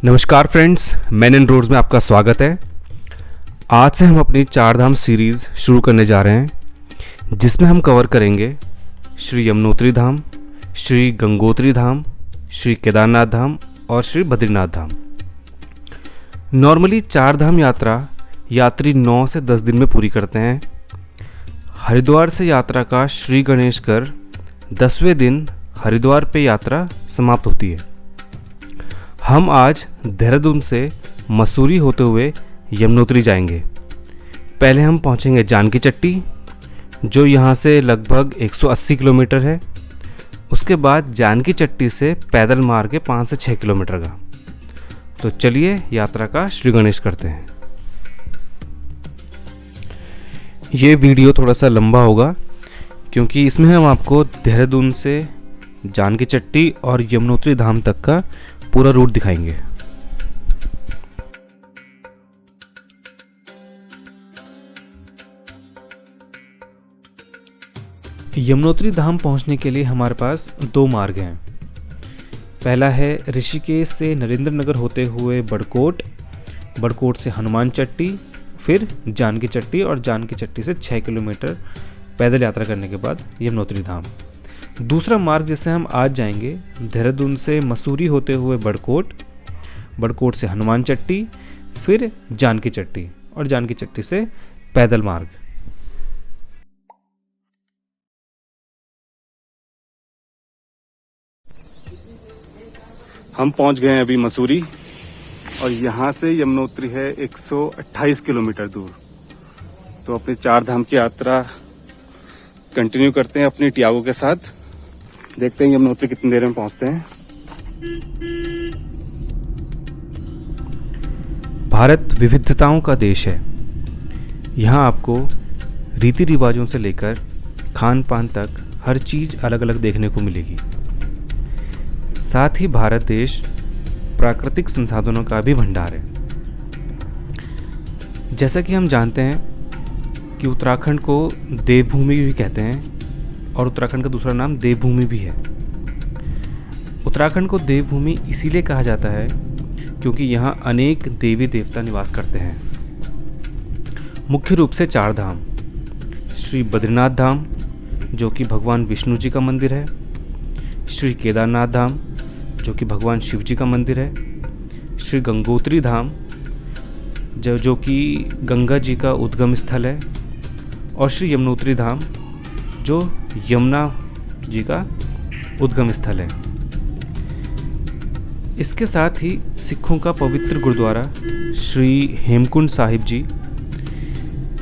नमस्कार friends, man and roads में आपका स्वागत है। आज से हम अपनी चार धाम सीरीज़ शुरू करने जा रहे हैं, जिसमें हम कवर करेंगे श्री यमुनोत्री धाम, श्री गंगोत्री धाम, श्री केदारनाथ धाम और श्री बद्रीनाथ धाम। नॉर्मली चार धाम यात्रा यात्री 9 से 10 दिन में पूरी करते हैं। हरिद्वार से यात्रा का श्री गणेश कर 10वें दिन हरिद्वार पे यात्रा समाप्त होती है। हम आज देहरादून से मसूरी होते हुए यमुनोत्री जाएंगे। पहले हम पहुंचेंगे जानकी चट्टी, जो यहाँ से लगभग 180 किलोमीटर है। उसके बाद जानकी चट्टी से पैदल मार्ग 5 से 6 किलोमीटर का। तो चलिए यात्रा का श्री गणेश करते हैं। ये वीडियो थोड़ा सा लंबा होगा, क्योंकि इसमें हम आपको देहरादून से जानकी चट्टी और यमुनोत्री धाम तक का पूरा रूट दिखाएंगे। यमुनोत्री धाम पहुंचने के लिए हमारे पास 2 मार्ग हैं। पहला है ऋषिकेश से नरेंद्र नगर होते हुए बड़कोट, बड़कोट से हनुमान चट्टी, फिर जानकी चट्टी और जानकी चट्टी से 6 किलोमीटर पैदल यात्रा करने के बाद यमुनोत्री धाम। दूसरा मार्ग जिससे हम आज जाएंगे, देहरादून से मसूरी होते हुए बड़कोट, बड़कोट से हनुमान चट्टी, फिर जानकी चट्टी और जानकी चट्टी से पैदल मार्ग। हम पहुंच गए हैं अभी मसूरी, और यहाँ से यमुनोत्री है 128 किलोमीटर दूर। तो अपनी चार धाम की यात्रा कंटिन्यू करते हैं अपनी टियागो के साथ। देखते हैं यमुनोत्री कितनी देर में पहुंचते हैं। भारत विविधताओं का देश है। यहाँ आपको रीति रिवाजों से लेकर खान पान तक हर चीज़ अलग अलग देखने को मिलेगी। साथ ही भारत देश प्राकृतिक संसाधनों का भी भंडार है। जैसा कि हम जानते हैं कि उत्तराखंड को देवभूमि भी कहते हैं, और उत्तराखंड का दूसरा नाम देवभूमि भी है। उत्तराखंड को देवभूमि इसीलिए कहा जाता है क्योंकि यहाँ अनेक देवी देवता निवास करते हैं। मुख्य रूप से 4 धाम, श्री बद्रीनाथ धाम जो कि भगवान विष्णु जी का मंदिर है, श्री केदारनाथ धाम जो कि भगवान शिव जी का मंदिर है, श्री गंगोत्री धाम जो कि गंगा जी का उद्गम स्थल है, और श्री यमुनोत्री धाम जो यमुना जी का उद्गम स्थल है। इसके साथ ही सिखों का पवित्र गुरुद्वारा श्री हेमकुंड साहिब जी,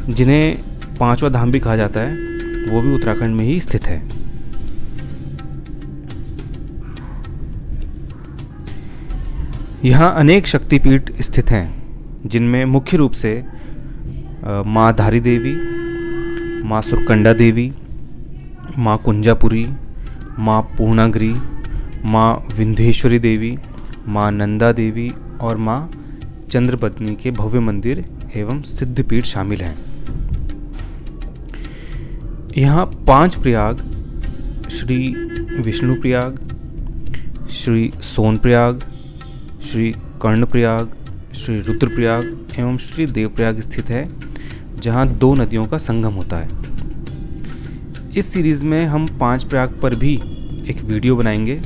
जिन्हें 5वां धाम भी कहा जाता है, वो भी उत्तराखंड में ही स्थित है। यहाँ अनेक शक्तिपीठ स्थित हैं, जिनमें मुख्य रूप से माँ धारी देवी, माँ सुरकंडा देवी, माँ कुंजापुरी, माँ पूर्णागिरी, माँ विंध्येश्वरी देवी, माँ नंदा देवी और माँ चंद्रपत्नी के भव्य मंदिर एवं सिद्धपीठ शामिल हैं। यहाँ 5 प्रयाग, श्री विष्णु प्रयाग, श्री सोनप्रयाग, श्री कर्णप्रयाग, श्री रुद्रप्रयाग एवं श्री देवप्रयाग स्थित है, जहाँ 2 नदियों का संगम होता है। इस सीरीज़ में हम 5 प्रयाग पर भी एक वीडियो बनाएंगे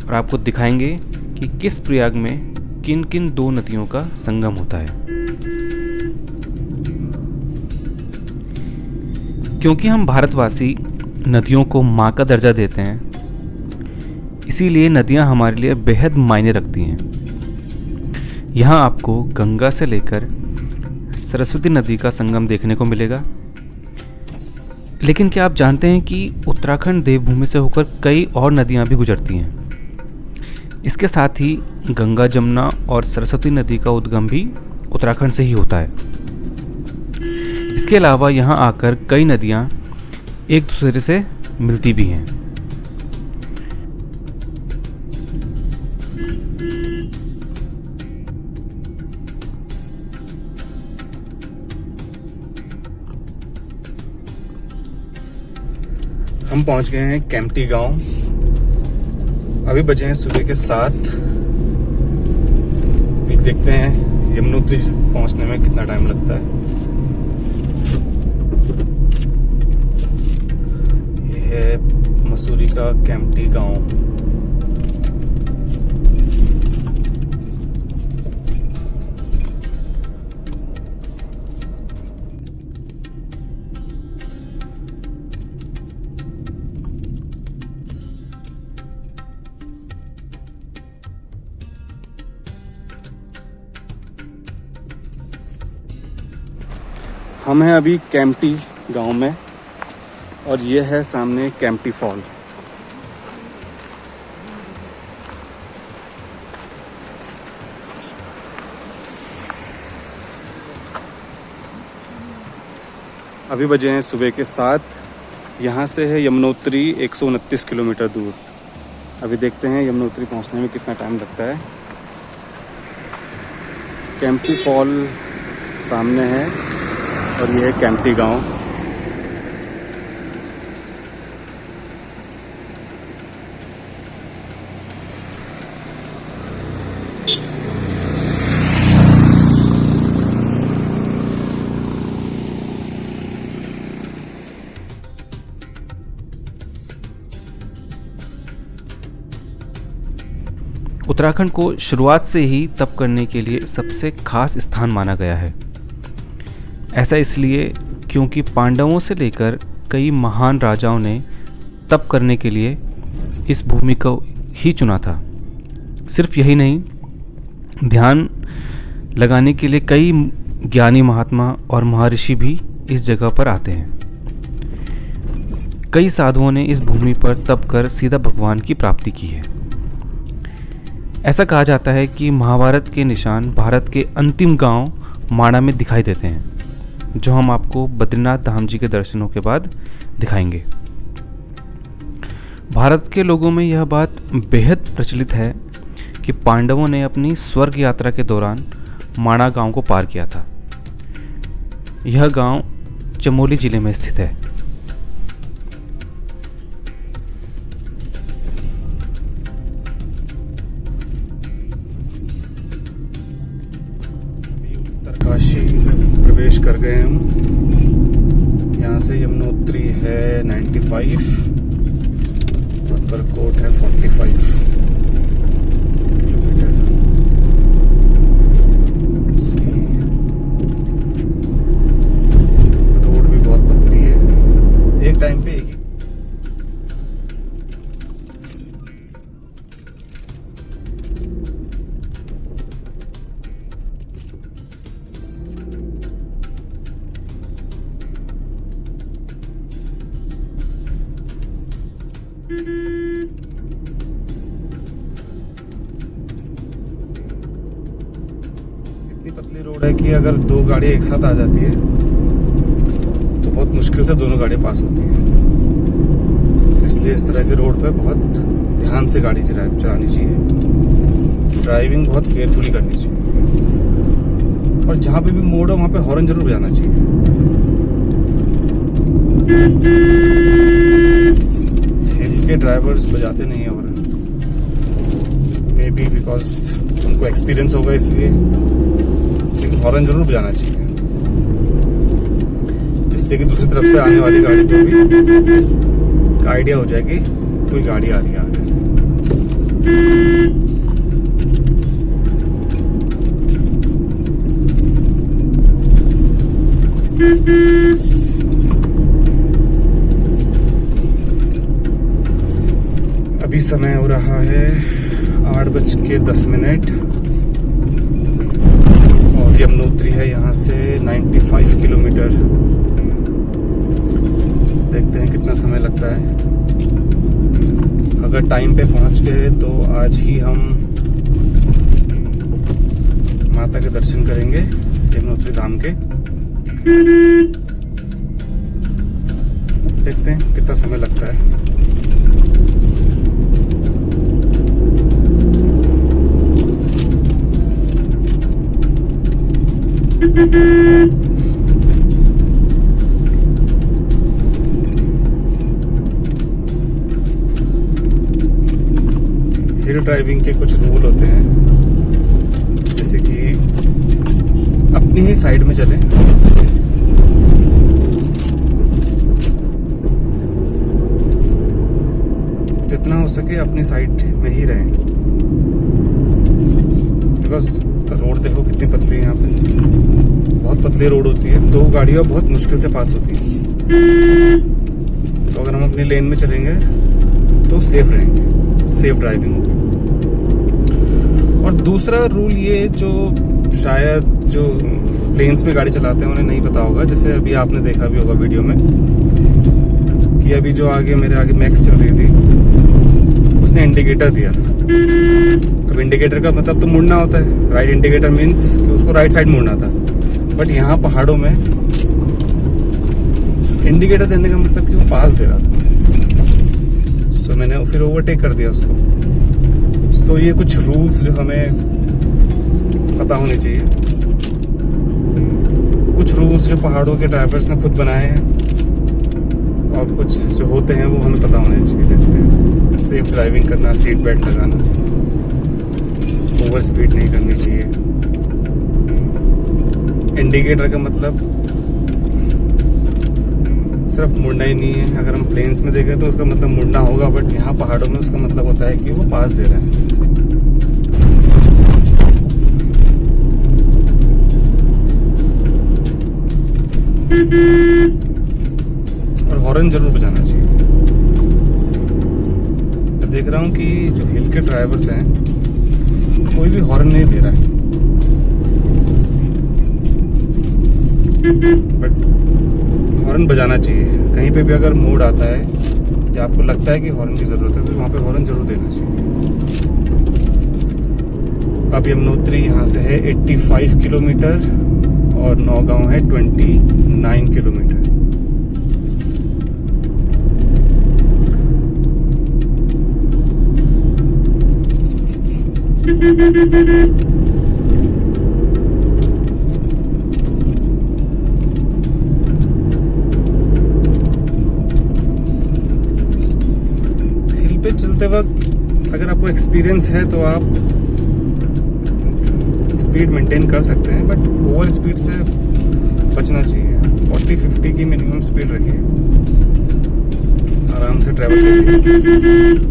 और आपको दिखाएंगे कि किस प्रयाग में किन किन 2 नदियों का संगम होता है। क्योंकि हम भारतवासी नदियों को माँ का दर्जा देते हैं, इसीलिए नदियाँ हमारे लिए बेहद मायने रखती हैं। यहाँ आपको गंगा से लेकर सरस्वती नदी का संगम देखने को मिलेगा। लेकिन क्या आप जानते हैं कि उत्तराखंड देवभूमि से होकर कई और नदियाँ भी गुजरती हैं। इसके साथ ही गंगा, जमुना और सरस्वती नदी का उद्गम भी उत्तराखंड से ही होता है। इसके अलावा यहाँ आकर कई नदियाँ एक दूसरे से मिलती भी हैं। हम पहुंच गए हैं केम्प्टी गांव। अभी बजे हैं सुबह के 7। देखते हैं यमुनोत्री पहुंचने में कितना टाइम लगता है। ये है मसूरी का कैंपटी गांव। हम हैं अभी कैंपटी गांव में और ये है सामने कैंपटी फॉल। अभी बजे हैं सुबह के 7। यहाँ से है यमुनोत्री 129 किलोमीटर दूर। अभी देखते हैं यमुनोत्री पहुँचने में कितना टाइम लगता है। कैंपटी फॉल सामने है और ये है कैंपटी गांव। उत्तराखंड को शुरुआत से ही तप करने के लिए सबसे खास स्थान माना गया है। ऐसा इसलिए क्योंकि पांडवों से लेकर कई महान राजाओं ने तप करने के लिए इस भूमि को ही चुना था। सिर्फ यही नहीं, ध्यान लगाने के लिए कई ज्ञानी महात्मा और महर्षि भी इस जगह पर आते हैं। कई साधुओं ने इस भूमि पर तप कर सीधा भगवान की प्राप्ति की है। ऐसा कहा जाता है कि महाभारत के निशान भारत के अंतिम गांव माणा में दिखाई देते हैं, जो हम आपको बद्रीनाथ धाम जी के दर्शनों के बाद दिखाएंगे। भारत के लोगों में यह बात बेहद प्रचलित है कि पांडवों ने अपनी स्वर्ग यात्रा के दौरान माणा गांव को पार किया था। यह गांव चमोली जिले में स्थित है। उत्तरकाशी में प्रवेश कर गए हम। यहाँ से यमुनोत्री है 95, उत्तरकोट है 45 किलोमीटर। रोड भी बहुत पतली है। एक टाइम पे एक ही पतली रोड है कि अगर दो गाड़ियाँ एक साथ आ जाती है तो बहुत मुश्किल से दोनों गाड़ियाँ पास होती हैं। इसलिए इस तरह के रोड पे बहुत ध्यान से गाड़ी चलानी चाहिए। ड्राइविंग बहुत केयरफुली करनी चाहिए और जहाँ पे भी मोड़ हो वहाँ पे हॉर्न जरूर बजाना चाहिए। हिल के ड्राइवर्स बजाते नहीं है हॉर्न, मे बी बिकॉज उनको एक्सपीरियंस होगा इसलिए, लेकिन हॉर्न जरूर बजाना चाहिए जिससे कि दूसरी तरफ से आने वाली गाड़ी को भी आइडिया हो जाएगी कोई गाड़ी आ रही है आगे से। अभी समय हो रहा है 8:10 और यमुनोत्री है यहाँ से 95 किलोमीटर। देखते हैं कितना समय लगता है। अगर टाइम पे पहुँच गए तो आज ही हम माता के दर्शन करेंगे यमुनोत्री धाम के। देखते हैं कितना समय लगता है। हीरो ड्राइविंग के कुछ रूल होते हैं, जैसे कि अपनी ही साइड में चलें। जितना हो सके अपनी साइड में ही रहें, बिकॉज रोड देखो कितनी पतली है यहाँ पे, बहुत पतली रोड होती है, दो गाड़ियाँ बहुत मुश्किल से पास होती हैं। तो अगर हम अपनी लेन में चलेंगे तो सेफ रहेंगे, सेफ ड्राइविंग होगी। और दूसरा रूल ये जो शायद जो प्लेन्स में गाड़ी चलाते हैं उन्हें नहीं पता होगा, जैसे अभी आपने देखा भी होगा वीडियो में कि अभी जो आगे मेरे आगे मैक्स चल रही थी उसने इंडिकेटर दिया। अब इंडिकेटर का मतलब तो मुड़ना होता है, राइट इंडिकेटर मीन्स कि उसको राइट साइड मुड़ना था। बट यहाँ पहाड़ों में इंडिकेटर देने का मतलब कि वो पास दे रहा था, तो मैंने फिर ओवरटेक कर दिया उसको। तो ये कुछ रूल्स जो हमें पता होने चाहिए, कुछ रूल्स जो पहाड़ों के ड्राइवर्स ने खुद बनाए हैं और कुछ जो होते हैं वो हमें पता होने चाहिए, जैसे सेफ ड्राइविंग करना, सीट बेल्ट लगाना, ओवर स्पीड नहीं करनी चाहिए। इंडिकेटर का मतलब सिर्फ मुड़ना ही नहीं है। अगर हम प्लेन्स में देखें तो उसका मतलब मुड़ना होगा, बट यहाँ पहाड़ों में उसका मतलब होता है कि वो पास दे रहे हैं। और हॉर्न जरूर बजाना चाहिए। मैं देख रहा हूँ कि जो हिल के ड्राइवर्स हैं कोई भी हॉर्न नहीं दे रहा है, बट हॉर्न बजाना चाहिए। कहीं पे भी अगर मोड़ आता है या आपको लगता है कि हॉर्न की ज़रूरत है तो वहाँ पे हॉर्न जरूर देना चाहिए। अब यमुनोत्री यहाँ से है 85 किलोमीटर और नौगांव है 29 किलोमीटर। चलते वक्त अगर आपको एक्सपीरियंस है तो आप स्पीड मेंटेन कर सकते हैं, बट ओवर स्पीड से बचना चाहिए। 40-50 की मिनिमम स्पीड रखिए, आराम से ट्रैवल करिए।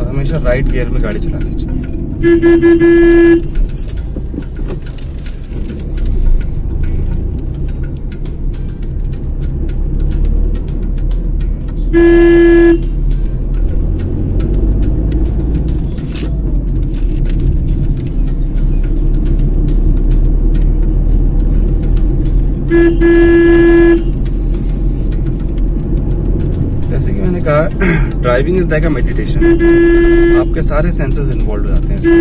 हमेशा राइट गियर में गाड़ी चलानी चाहिए। जैसे कि मैंने कहा, driving is like a meditation. आपके सारे सेंसेस इन्वॉल्व हो जाते हैं इसमें।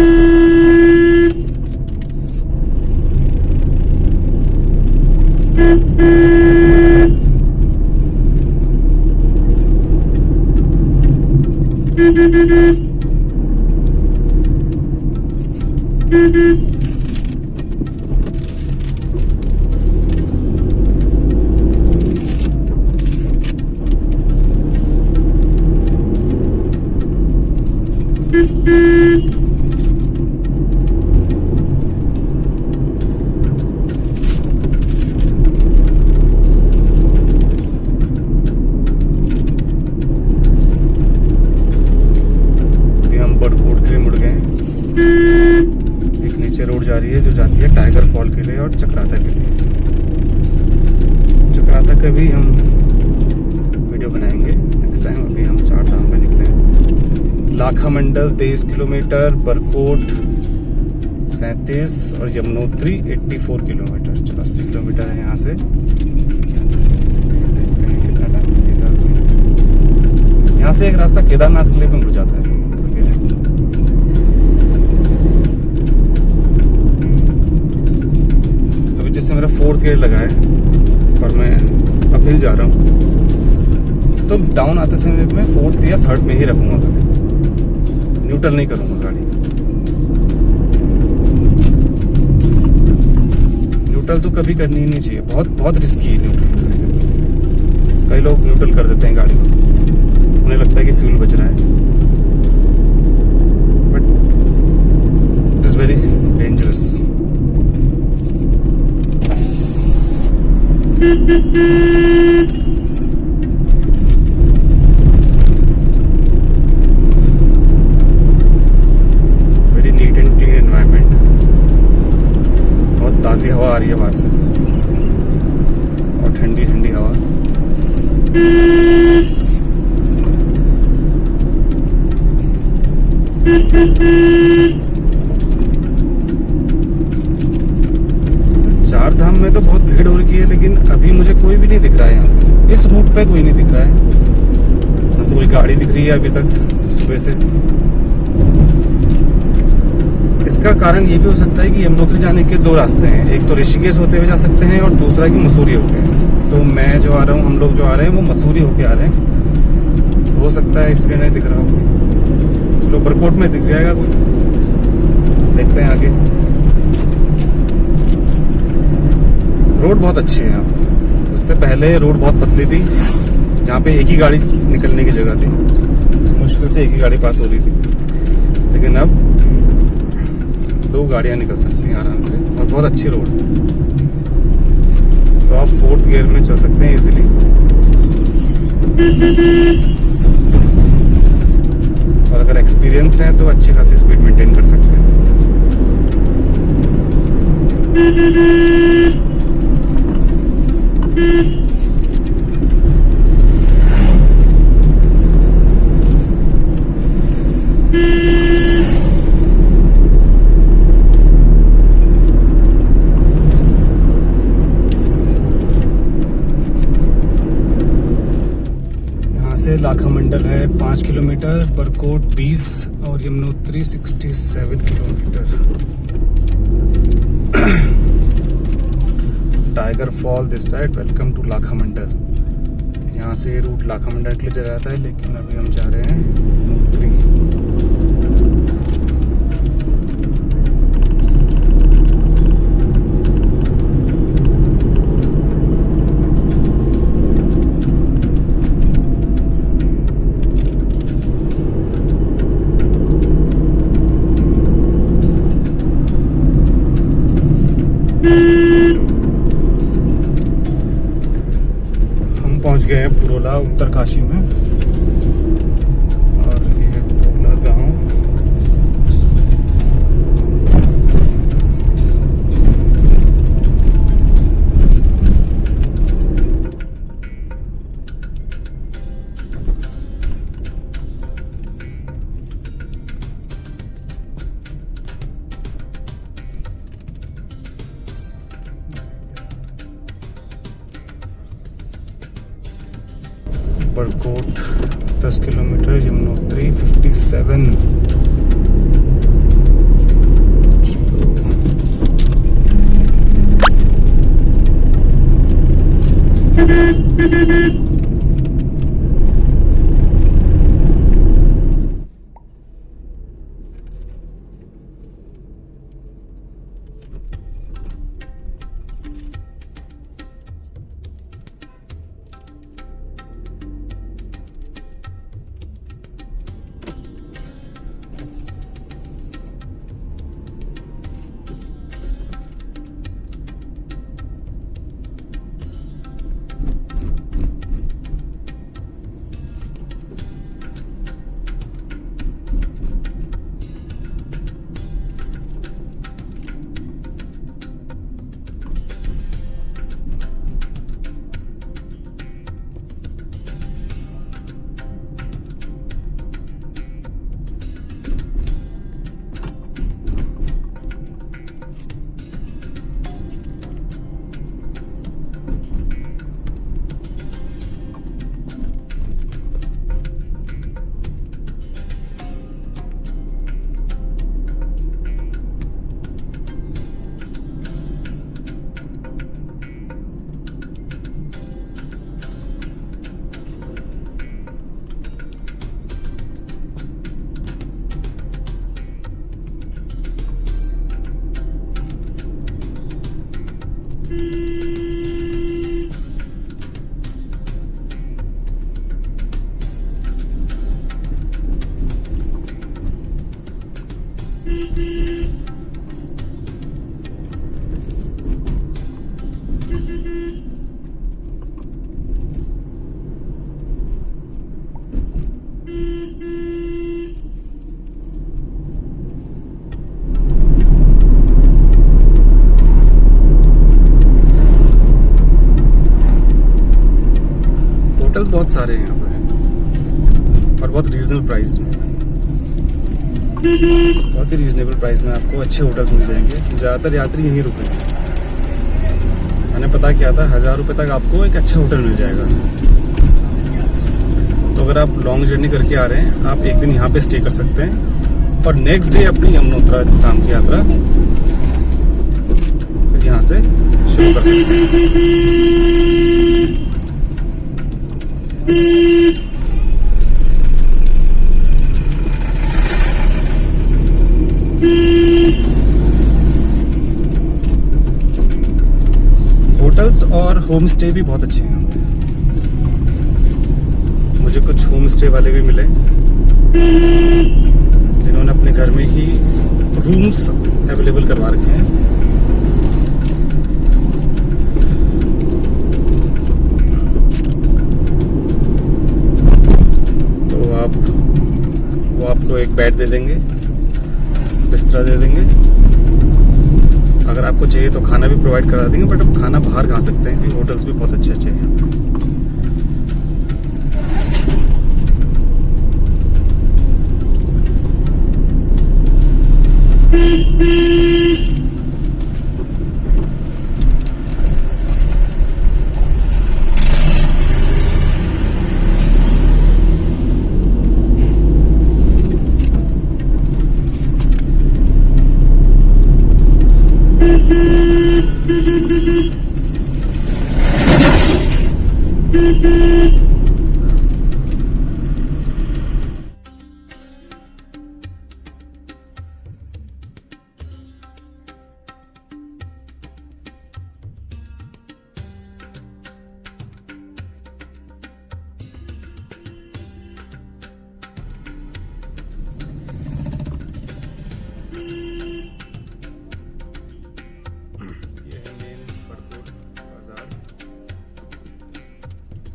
रोड जा रही है जो जाती है टाइगर फॉल के लिए और चक्राता के लिए। चक्राता का भी हम वीडियो बनाएंगे नेक्स्ट टाइम। अभी हम 4 धाम पे निकले हैं। लाखा मंडल 23 किलोमीटर, बरकोट 37 और यमुनोत्री 84 किलोमीटर। चलो 80 किलोमीटर है यहाँ से। देखते हैं कितना टाइम लगेगा। यहाँ से एक रास्ता केदारनाथ के लिए भी मुड़ जाता है। जिससे मेरा 4th गियर लगा है और मैं अपहिल जा रहा हूँ, तो डाउन आते समय मैं 4th या 3rd में ही रखूँगा, न्यूट्रल नहीं करूँगा गाड़ी। न्यूट्रल तो कभी करनी ही नहीं चाहिए, बहुत बहुत रिस्की है न्यूट्रल करना। कई लोग न्यूट्रल कर देते हैं गाड़ी को, उन्हें लगता है कि फ्यूल बच रहा है, but it is very dangerous. Very neat and clean environment, बहुत ताज़ी हवा आ रही है बाहर से और ठंडी ठंडी हवा। चार धाम में तो बहुत भीड़ हो रही है, लेकिन अभी मुझे कोई भी नहीं दिख रहा है यहाँ पे। इस रूट पे कोई नहीं दिख रहा है, ना तो कोई गाड़ी दिख रही है अभी तक सुबह से। इसका कारण ये भी हो सकता है कि यमुनोत्री जाने के दो रास्ते हैं, एक तो ऋषिकेश होते हुए जा सकते हैं और दूसरा कि मसूरी होके। तो मैं जो आ रहा हूँ, हम लोग जो आ रहे हैं वो मसूरी होके आ रहे हैं, हो सकता है इसलिए नहीं दिख रहा हो। चलो बरकोट में दिख जाएगा कोई, देखते हैं आगे। रोड बहुत अच्छी है यहाँ पे। उससे पहले रोड बहुत पतली थी, जहाँ पे एक ही गाड़ी निकलने की जगह थी, मुश्किल से एक ही गाड़ी पास हो रही थी, लेकिन अब दो गाड़ियाँ निकल सकती हैं आराम से, और बहुत अच्छी रोड है। तो आप 4th गियर में चल सकते हैं इजीली। और अगर एक्सपीरियंस है तो अच्छी खासी स्पीड मेंटेन कर सकते हैं। से लाखा मंडल है 5 किलोमीटर, बरकोट 20 और Yamunotri 67 kilometre. Tiger fall this side, welcome to Lakha Mandal. यहाँ से रूट लाखा मंडल के लिए चला जाता है, लेकिन अभी हम जा रहे हैं यमुनोत्री। पहुंच गए हैं पुरोला उत्तरकाशी में, और ये है पुरोला गांव। बरकोट 10 किलोमीटर, यमुनोत्री 57। होटल बहुत सारे हैं यहाँ पे और बहुत रीजनेबल प्राइस में, बहुत ही रीजनेबल प्राइस में आपको अच्छे होटल्स मिल जाएंगे। ज़्यादातर यात्री यहीं रुकेंगे। मैंने पता किया था 1000 रुपये तक आपको एक अच्छा होटल मिल जाएगा। तो अगर आप लॉन्ग जर्नी करके आ रहे हैं, आप एक दिन यहाँ पे स्टे कर सकते हैं और नेक्स्ट डे अपनी यमुनोत्रा धाम की यात्रा फिर यहाँ से शुरू कर सकते हैं। होटल्स और होम स्टे भी बहुत अच्छे हैं। मुझे कुछ होम स्टे वाले भी मिले जिन्होंने अपने घर में ही रूम्स अवेलेबल करवा रखे हैं। तो वो आपको एक बेड दे देंगे, बिस्तरा दे देंगे। अगर आपको चाहिए तो खाना भी प्रोवाइड करा देंगे, बट आप खाना बाहर खा सकते हैं क्योंकि होटल्स भी बहुत अच्छे अच्छे हैं।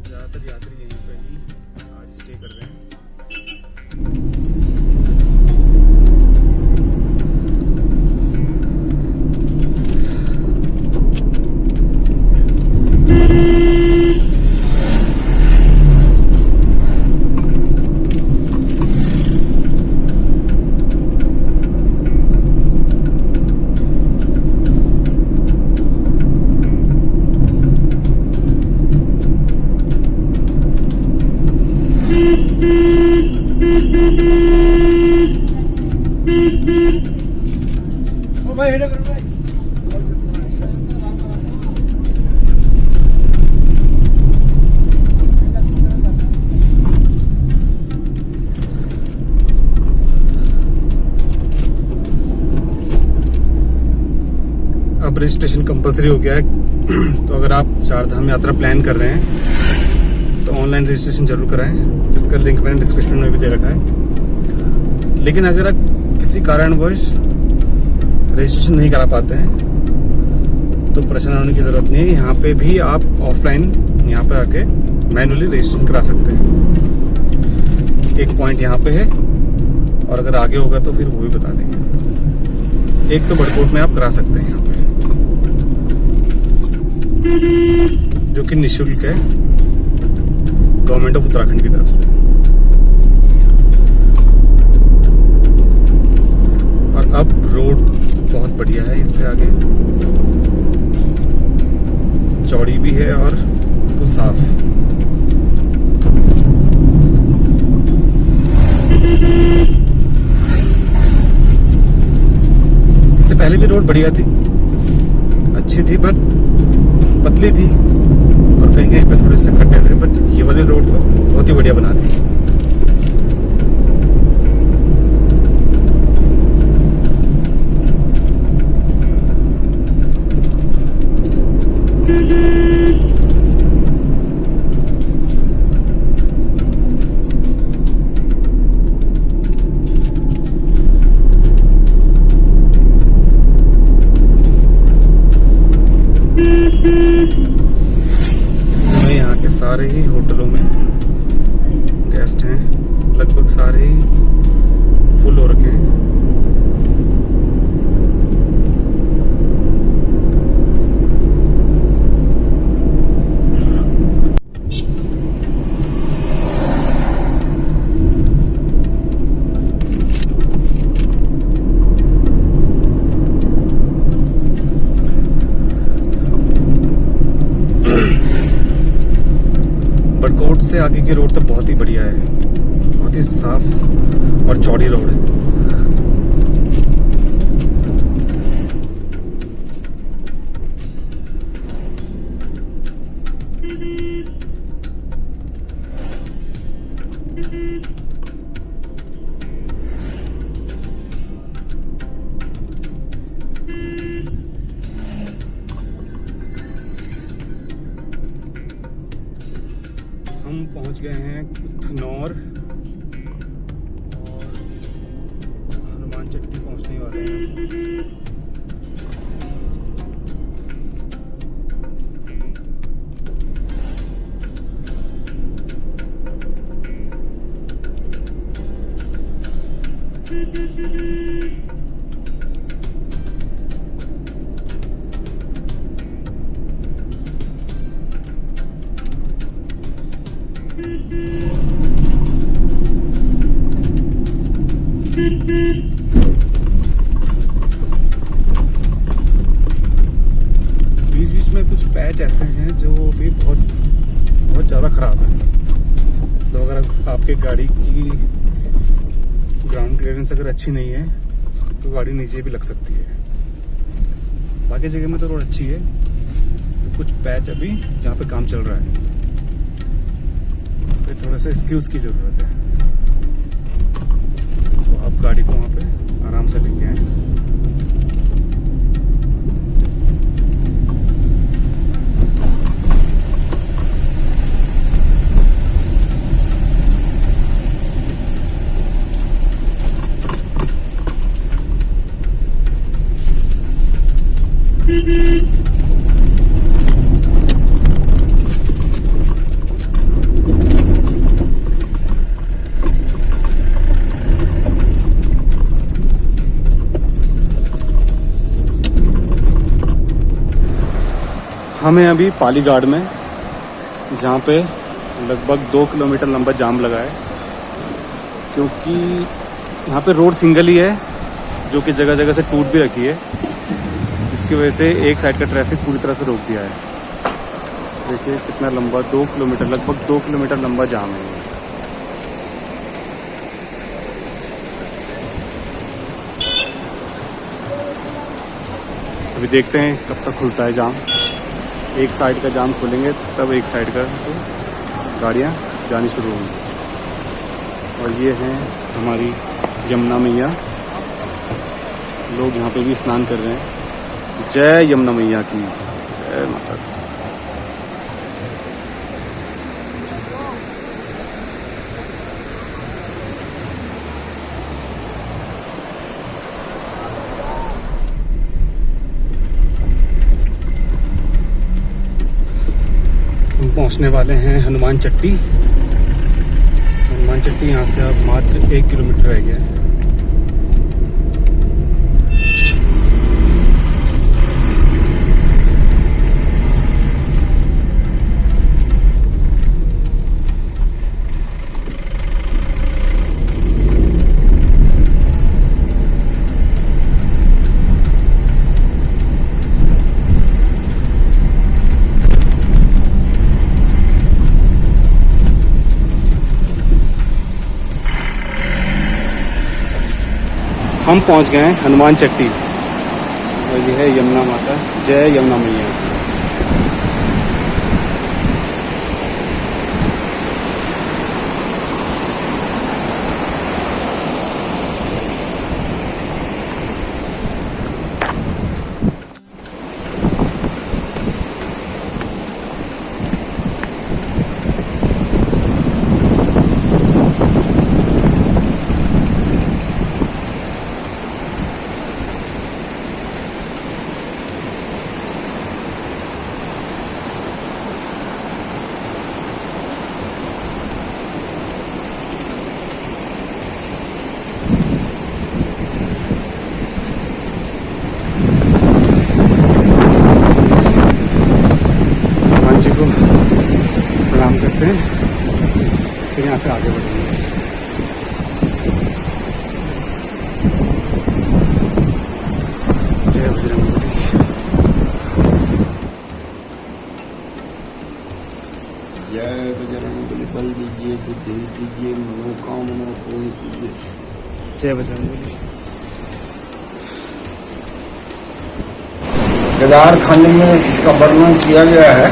ज़्यादातर यात्री यहीं पे ही आज स्टे कर रहे हैं। अब रजिस्ट्रेशन कंपलसरी हो गया है। तो अगर आप चार धाम यात्रा प्लान कर रहे हैं तो ऑनलाइन रजिस्ट्रेशन जरूर कराएं, जिसका लिंक मैंने डिस्क्रिप्शन में भी दे रखा है। लेकिन अगर आप किसी कारणवश रजिस्ट्रेशन नहीं करा पाते हैं तो परेशान होने की ज़रूरत नहीं है। यहाँ पे भी आप ऑफलाइन यहाँ पे आके मैनुअली रजिस्ट्रेशन करा सकते हैं। एक पॉइंट यहाँ पे है और अगर आगे होगा तो फिर वो भी बता देंगे। एक तो बड़कोट में आप करा सकते हैं यहाँ पे, जो कि निःशुल्क है गवर्नमेंट ऑफ उत्तराखंड की तरफ से। और अब रोड बहुत बढ़िया है, इससे आगे चौड़ी भी है और बिल्कुल साफ। इससे पहले भी रोड बढ़िया थी, अच्छी थी, बट पतली थी और कहीं कहीं पे थोड़े से खड्डे थे। बट ये वाले रोड को बहुत ही बढ़िया बना दी। सारे ही होटलों में गेस्ट हैं, लगभग सारे ही फुल हो रखे हैं। से आगे की रोड तो बहुत ही बढ़िया है, बहुत ही साफ और चौड़ी रोड है। हम पहुंच गए हैं कुथनौर और हनुमान चट्टी पहुंचने वाले हैं। बीच बीच में कुछ पैच ऐसे हैं जो भी बहुत बहुत ज़्यादा ख़राब है, तो अगर आपके गाड़ी की ग्राउंड क्लियरेंस अगर अच्छी नहीं है तो गाड़ी नीचे भी लग सकती है। बाकी जगह में तो रोड अच्छी है, तो कुछ पैच अभी जहाँ पे काम चल रहा है, तो थोड़ा सा स्किल्स की ज़रूरत है। तो आप गाड़ी को वहाँ पे आराम से लेके आए। हमें अभी पालीगाड़ में, जहाँ पे लगभग 2 किलोमीटर लंबा जाम लगा है, क्योंकि यहाँ पे रोड सिंगल ही है जो कि जगह जगह से टूट भी रखी है, जिसकी वजह से एक साइड का ट्रैफिक पूरी तरह से रोक दिया है। देखिए कितना लंबा, 2 किलोमीटर, लगभग 2 किलोमीटर लंबा जाम है। अभी देखते हैं कब तक खुलता है जाम। एक साइड का जाम खोलेंगे तब एक साइड का तो गाड़ियाँ जानी शुरू होंगी। और ये हैं हमारी यमुना मैया, लोग यहाँ पे भी स्नान कर रहे हैं। जय यमुना मैया की, जय माता दी। पहुंचने वाले हैं हनुमान चट्टी। हनुमान चट्टी यहाँ से अब मात्र 1 किलोमीटर रह गया है। हम पहुंच गए हैं हनुमान चट्टी और ये है यमुना माता। जय यमुना मैया। प्रणाम करते हैं, फिर यहाँ से आगे बढ़ेंगे। जय बजरंगबली। जय बजरंगबली। बल दीजिए, बुद्धि दीजिए, मनोकामना पूर्ण कीजिए। जय बजरंगबली। केदारखंड में इसका वर्णन किया गया है।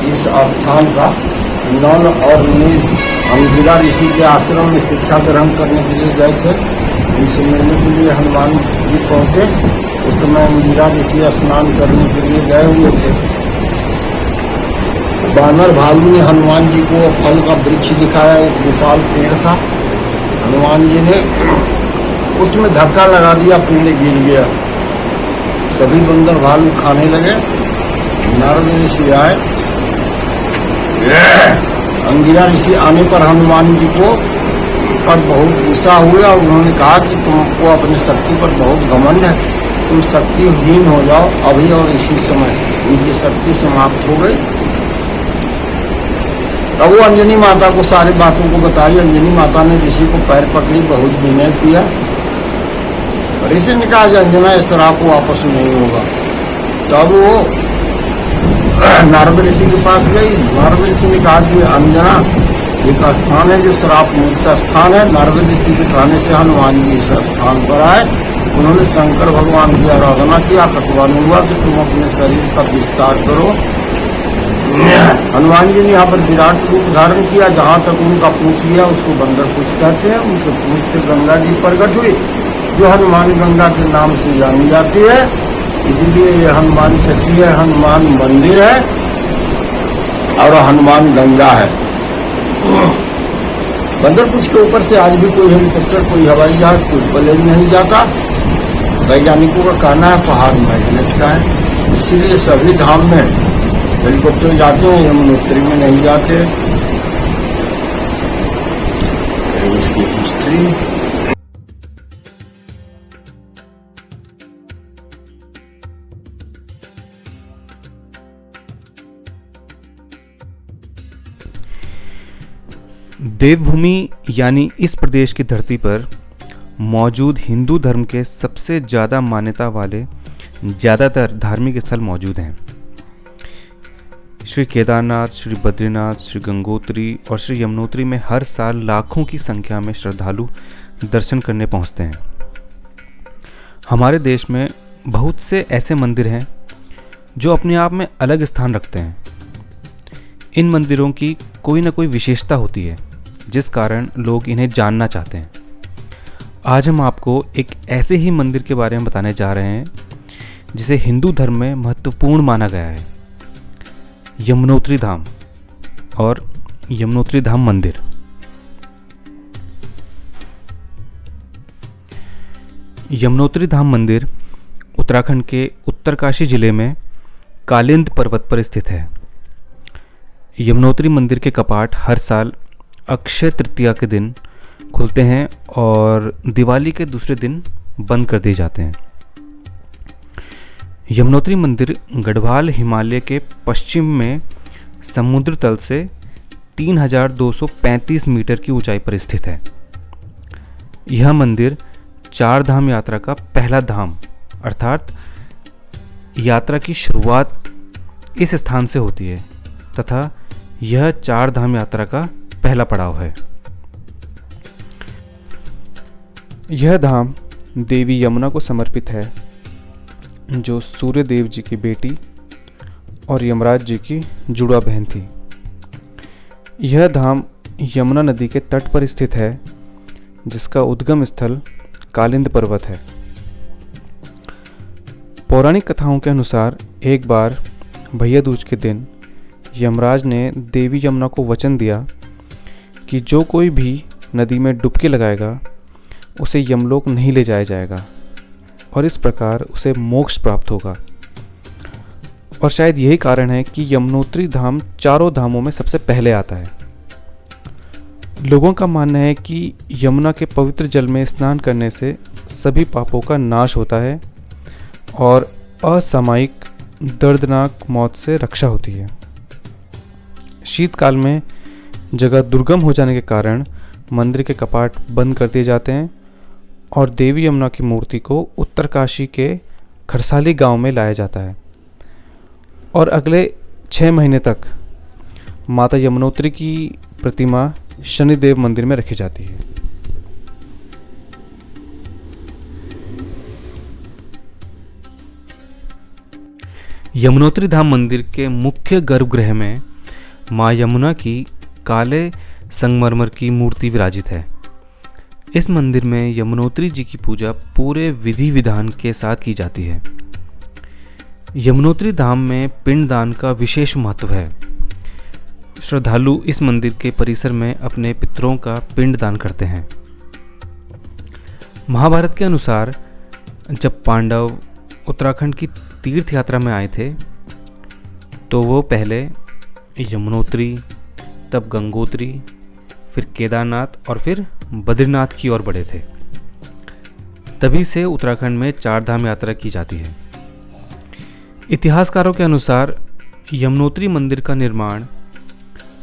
इस स्थान का नल और नील अंगिरा ऋषि के आश्रम में शिक्षा ग्रहण करने के लिए गए थे। इनसे मिलने के लिए हनुमान जी पहुंचे। उस समय अंगिरा ऋषि स्नान करने के लिए गए हुए थे। बानर भालू ने हनुमान जी को फल का वृक्ष दिखाया। एक विशाल पेड़ था। हनुमान जी ने उसमें धक्का लगा दिया, पेड़ गिर गया। सभी बंदर भालू खाने लगे। नारद ऋषि आए। अंगिरा ऋषि आने पर हनुमान जी को पर बहुत गुस्सा हुआ और उन्होंने कहा कि तुमको अपनी शक्ति पर बहुत घमंड है, तुम शक्तिहीन हो जाओ अभी और इसी समय। उनकी शक्ति समाप्त हो गई। तब वो अंजनी माता को सारी बातों को बताई। अंजनी माता ने ऋषि को पैर पकड़ी, बहुत विनय किया। ऋषि ने कहा कि अंजना इस श्राप को वापस नहीं होगा। तब वो नारद ऋषि के पास गई। नारद ऋषि ने कहा कि अंजना एक स्थान है जो श्राप मुक्त स्थान है। नारद ऋषि के कहने से हनुमान जी इस स्थान पर आए। उन्होंने शंकर भगवान की आराधना की। आकाशवाणी हुआ कि तुम अपने शरीर का विस्तार करो। हनुमान जी ने यहाँ पर विराट रूप धारण किया। जहाँ तक उनका पूछ लिया उसको बंदर पूछ कहते हैं। उनके पूछ से गंगा जी प्रकट हुई, जो हनुमान गंगा के नाम से जानी जाती है। इसलिए ये हनुमान चक्की है, हनुमान मंदिर है और हनुमान गंगा है। बंदर कुछ के ऊपर से आज भी कोई हेलीकॉप्टर, कोई हवाई जहाज, कोई प्लेन नहीं जाता। वैज्ञानिकों का कहना है पहाड़ मैग्नेट का है। इसीलिए सभी धाम में हेलीकॉप्टर जाते हैं, यमुनोत्री में नहीं जाते। इसकी हिस्ट्री देवभूमि यानी इस प्रदेश की धरती पर मौजूद हिंदू धर्म के सबसे ज़्यादा मान्यता वाले ज़्यादातर धार्मिक स्थल मौजूद हैं। श्री केदारनाथ, श्री बद्रीनाथ, श्री गंगोत्री और श्री यमुनोत्री में हर साल लाखों की संख्या में श्रद्धालु दर्शन करने पहुंचते हैं। हमारे देश में बहुत से ऐसे मंदिर हैं जो अपने आप में अलग स्थान रखते हैं। इन मंदिरों की कोई ना कोई विशेषता होती है जिस कारण लोग इन्हें जानना चाहते हैं। आज हम आपको एक ऐसे ही मंदिर के बारे में बताने जा रहे हैं जिसे हिंदू धर्म में महत्वपूर्ण माना गया है, यमुनोत्री धाम और यमुनोत्री धाम मंदिर। यमुनोत्री धाम मंदिर उत्तराखंड के उत्तरकाशी जिले में कालिंद पर्वत पर स्थित है। यमुनोत्री मंदिर के कपाट हर साल अक्षय तृतीया के दिन खुलते हैं और दिवाली के दूसरे दिन बंद कर दिए जाते हैं। यमुनोत्री मंदिर गढ़वाल हिमालय के पश्चिम में समुद्र तल से 3235 मीटर की ऊंचाई पर स्थित है। यह मंदिर चार धाम यात्रा का पहला धाम अर्थात यात्रा की शुरुआत इस स्थान से होती है तथा यह चार धाम यात्रा का पहला पड़ाव है। यह धाम देवी यमुना को समर्पित है, जो सूर्य देव जी की बेटी और यमराज जी की जुड़वा बहन थी। यह धाम यमुना नदी के तट पर स्थित है, जिसका उद्गम स्थल कालिंद पर्वत है। पौराणिक कथाओं के अनुसार एक बार भैया दूज के दिन यमराज ने देवी यमुना को वचन दिया कि जो कोई भी नदी में डुबकी लगाएगा उसे यमलोक नहीं ले जाया जाएगा और इस प्रकार उसे मोक्ष प्राप्त होगा। और शायद यही कारण है कि यमुनोत्री धाम चारों धामों में सबसे पहले आता है। लोगों का मानना है कि यमुना के पवित्र जल में स्नान करने से सभी पापों का नाश होता है और असामयिक दर्दनाक मौत से रक्षा होती है। शीतकाल में जगह दुर्गम हो जाने के कारण मंदिर के कपाट बंद कर दिए जाते हैं और देवी यमुना की मूर्ति को उत्तरकाशी के खरसाली गांव में लाया जाता है और अगले 6 महीने तक माता यमुनोत्री की प्रतिमा शनिदेव मंदिर में रखी जाती है। यमुनोत्री धाम मंदिर के मुख्य गर्भगृह में माँ यमुना की काले संगमरमर की मूर्ति विराजित है। इस मंदिर में यमुनोत्री जी की पूजा पूरे विधि विधान के साथ की जाती है। यमुनोत्री धाम में पिंडदान का विशेष महत्व है। श्रद्धालु इस मंदिर के परिसर में अपने पितरों का पिंडदान करते हैं। महाभारत के अनुसार जब पांडव उत्तराखंड की तीर्थ यात्रा में आए थे तो वो पहले यमुनोत्री, तब गंगोत्री, फिर केदारनाथ और फिर बद्रीनाथ की ओर बढ़े थे। तभी से उत्तराखंड में 4 धाम यात्रा की जाती है। इतिहासकारों के अनुसार यमुनोत्री मंदिर का निर्माण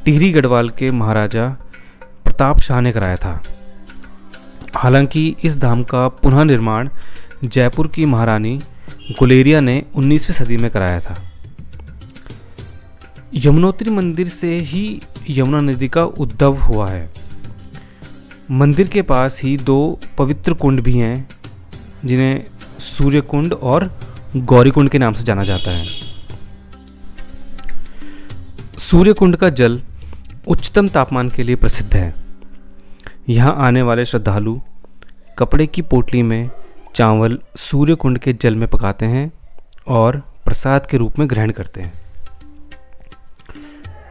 टिहरी गढ़वाल के महाराजा प्रताप शाह ने कराया था। हालांकि इस धाम का पुनः निर्माण जयपुर की महारानी गुलेरिया ने 19वीं सदी में कराया था। यमुनोत्री मंदिर से ही यमुना नदी का उद्भव हुआ है। मंदिर के पास ही 2 पवित्र कुंड भी हैं जिन्हें सूर्य कुंड और गौरी कुंड के नाम से जाना जाता है। सूर्य कुंड का जल उच्चतम तापमान के लिए प्रसिद्ध है। यहाँ आने वाले श्रद्धालु कपड़े की पोटली में चावल सूर्य कुंड के जल में पकाते हैं और प्रसाद के रूप में ग्रहण करते हैं।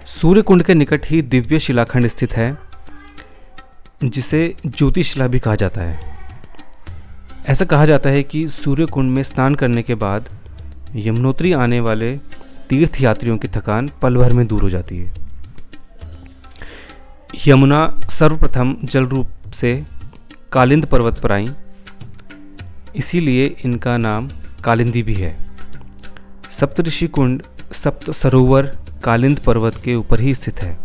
सूर्य कुंड के निकट ही दिव्य शिलाखंड स्थित है जिसे ज्योतिशिला भी कहा जाता है। ऐसा कहा जाता है कि सूर्य कुंड में स्नान करने के बाद यमुनोत्री आने वाले तीर्थ यात्रियों की थकान पल भर में दूर हो जाती है। यमुना सर्वप्रथम जल रूप से कालिंद पर्वत पर आई, इसीलिए इनका नाम कालिंदी भी है। सप्तऋषि कुंड सप्त सरोवर कालिंद पर्वत के ऊपर ही स्थित है।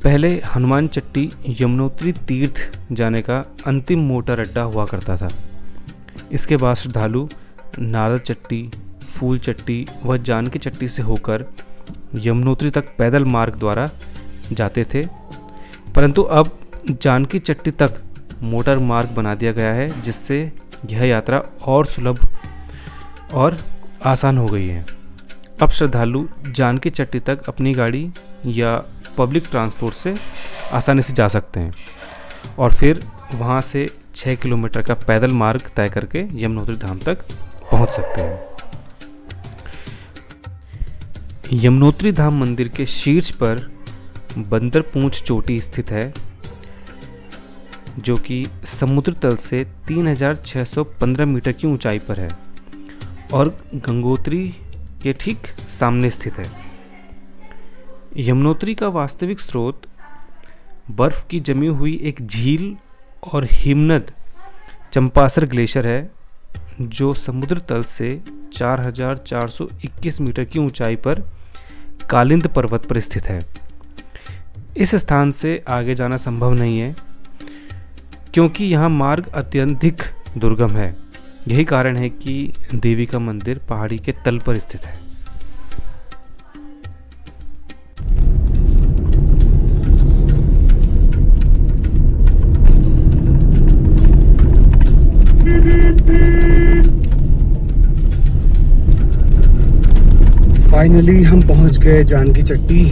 पहले हनुमान चट्टी यमुनोत्री तीर्थ जाने का अंतिम मोटर अड्डा हुआ करता था। इसके बाद श्रद्धालु नारद चट्टी, फूल चट्टी व जानकी चट्टी से होकर यमुनोत्री तक पैदल मार्ग द्वारा जाते थे, परंतु अब जानकी चट्टी तक मोटर मार्ग बना दिया गया है, जिससे यह यात्रा और सुलभ और आसान हो गई है। अब श्रद्धालु जानकी चट्टी तक अपनी गाड़ी या पब्लिक ट्रांसपोर्ट से आसानी से जा सकते हैं और फिर वहाँ से 6 किलोमीटर का पैदल मार्ग तय करके यमुनोत्री धाम तक पहुँच सकते हैं। यमुनोत्री धाम मंदिर के शीर्ष पर बंदर पूंछ चोटी स्थित है, जो कि समुद्र तल से 3615 मीटर की ऊंचाई पर है और गंगोत्री के ठीक सामने स्थित है। यमुनोत्री का वास्तविक स्रोत बर्फ की जमी हुई एक झील और हिमनद चंपासर ग्लेशियर है, जो समुद्र तल से 4421 मीटर की ऊंचाई पर कालिंद पर्वत पर स्थित है। इस स्थान से आगे जाना संभव नहीं है क्योंकि यहाँ मार्ग अत्यधिक दुर्गम है। यही कारण है कि देवी का मंदिर पहाड़ी के तल पर स्थित है। फाइनली हम पहुंच गए जानकी चट्टी।